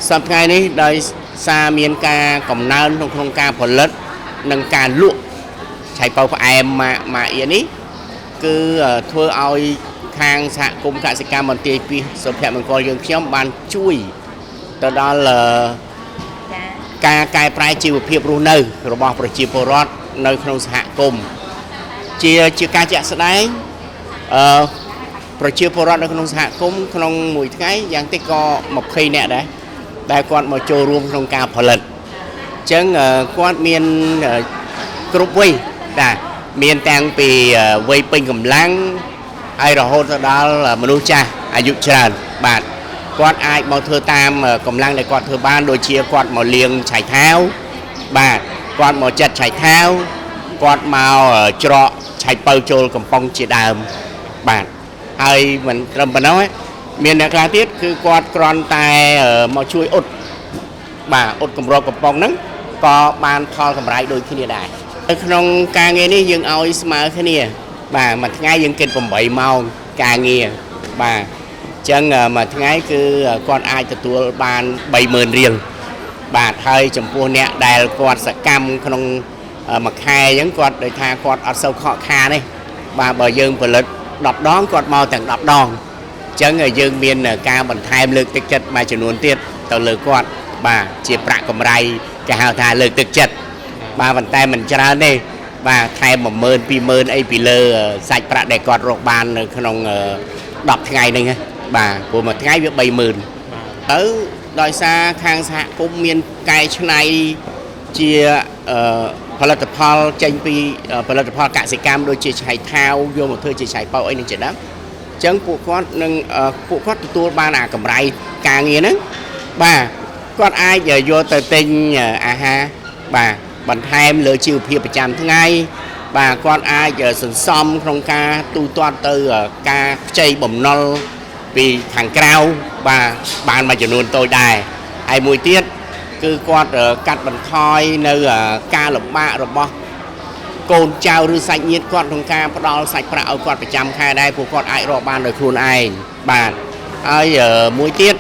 សប្តាហ៍នេះដោយសារមានការកំណើនក្នុងការផលិតនិងការលក់ឆៃប៉ោផ្អែមម៉ាអៀនេះគឺធ្វើឲ្យខាងសហគមន៍កសិកម្មបន្ទាយពីសុភមង្គលយើងខ្ញុំបានជួយទៅដល់ការកែប្រែជីវភាពរស់នៅរបស់ប្រជាពលរដ្ឋនៅក្នុងសហគមន៍ជាការជាក់ស្ដែងប្រជាពលរដ្ឋនៅក្នុងសហគមន៍ក្នុងមួយថ្ងៃយ៉ាងតិចក៏20នាក់ដែរដែលគាត់មកចូលរួមក្នុងការផលិតអញ្ចឹងគាត់មានគ្រប់វ័យដែរមានទាំងពីវ័យពេញកម្លាំងហើយរហូតទៅដល់មនុស្សចាស់អាយុច្រើនបាទគាត់អាចមកធ្វើតាមកម្លាំងដែលគាត់ធ្វើបានដូចជាគាត់មកលាងឆៃថាវបាទគាត់មកចាត់ឆៃថាវគាត់មកច្រកឆៃប៉ូវចូលកំប៉ុងជាដើមបាទហើយមិនត្រឹមប៉ុណ្ណោះមានអ្នកខ្លះទៀតគឺគាត់គ្រាន់តែមកជួយអ៊ុតបាទអ៊ុតកម្របកំប៉ុងហ្នឹងក៏បានផលកម្រៃដូចគ្នាដែរនៅក្នុងការងារនេះយើងឲ្យស្មើគ្នាបាទមួយថ្ងៃយើងគិត8ម៉ោងការងារបាទអញ្ចឹងមួយថ្ងៃគឺគាត់អាចទទួលបាន30000រៀលបាទហើយចំពោះអ្នកដែលគាត់សកម្មក្នុងមួយខែអញ្ចឹងគាត់ដូចថាគាត់អត់សូវខកខានទេបាទបើយើងផលិត10ដងគាត់មកទាំង10ដងអញ្ចឹងយើងមានការបន្ថែមលើកទឹកចិត្តមួយចំនួនទៀតទៅលើគាត់បាទជាប្រាក់កម្រៃគេហៅថាលើកទឹកចិត្តបាទប៉ុន្តែមិនច្រើនទេបាទថែម10000 20000អីពីលើសាច់ប្រាក់ដែលគាត់រកបាននៅក្នុង10ថ្ងៃហ្នឹងបាទព្រោះមួយថ្ងៃវា30000ទៅដោយសារខាងសហគមន៍មានកែច្នៃជាផលិតផលចេញពីផលិតផលកសិកម្មដូចជាឆៃថាវយកមកធ្វើជាឆៃប៉ោអីនឹងជាដើមអញ្ចឹងពួកគាត់ទទួលបានអាកម្រៃការងារហ្នឹងបាទគាត់អាចយកទៅទិញអាហារបាទបន្ថែមលើជីវភាពប្រចាំថ្ងៃបាទគាត់អាចសន្សំក្នុងការទូទាត់ទៅការខ្ចីបំណុលពីខាងក្រៅបាទបានមួយចំនួនតូចដែរហើយមួយទៀតគឺគាត់កាត់បន្ថយនៅការលំបាករបស់កូនចៅឬសាច់ញាតិគាត់ក្នុងការផ្ដល់សាច់ប្រាក់ឲ្យគាត់ប្រចាំខែដែរព្រោះគាត់អាចរកបានដោយខ្លួនឯងបាទហើយមួយទៀត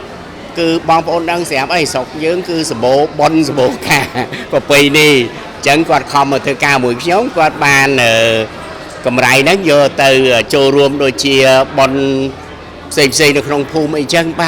គឺបងប្អូនដឹងស្រាប់អីស្រុកយើងគឺសម្បូរបនសម្បូរការប្រពៃណីអញ្ចឹងគាត់ខំមកធ្វើការមួយខ្ញុំគាត់បានកម្រៃហ្នឹងយកទៅចូលរួមដូចជាបនផ្សេងនៅក្នុងភូមិអីចឹងបាទ